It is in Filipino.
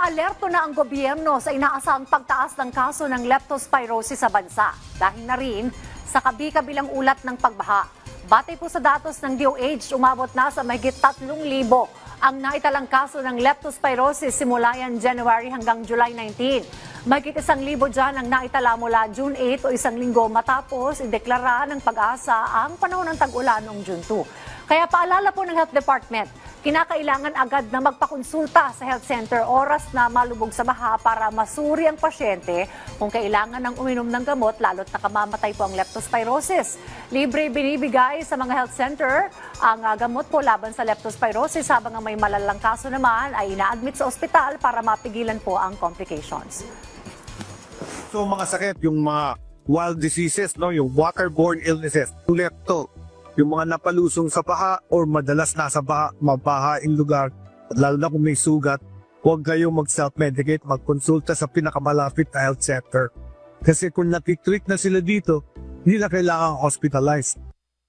Naalerto na ang gobyerno sa inaasahang pagtaas ng kaso ng leptospirosis sa bansa. Dahil na rin sa kabi-kabilang ulat ng pagbaha. Batay po sa datos ng DOH, umabot na sa mahigit 3,000 ang naitalang kaso ng leptospirosis simula yan January hanggang July 19. Mahigit 1,000 dyan ang naitala mula June 8 o isang linggo matapos ideklara ng pag-asa ang panahon ng tag-ulan noong June 2. Kaya paalala po ng Health Department, kinakailangan agad na magpakonsulta sa health center oras na malubog sa baha para masuri ang pasyente kung kailangan ng uminom ng gamot lalo't nakamamatay po ang leptospirosis. Libre binibigay sa mga health center ang gamot po laban sa leptospirosis habang ang may malalang kaso naman ay ina-admit sa ospital para mapigilan po ang complications. So mga sakit, yung mga wild diseases, no, yung waterborne illnesses, lepto, yung mga napalusong sa baha or madalas nasa baha, mabahaing lugar, lalo na kung may sugat, huwag kayong mag-self-medicate, magkonsulta sa pinakamalapit na health center. Kasi kung nakitreat na sila dito, hindi na kailangang hospitalized.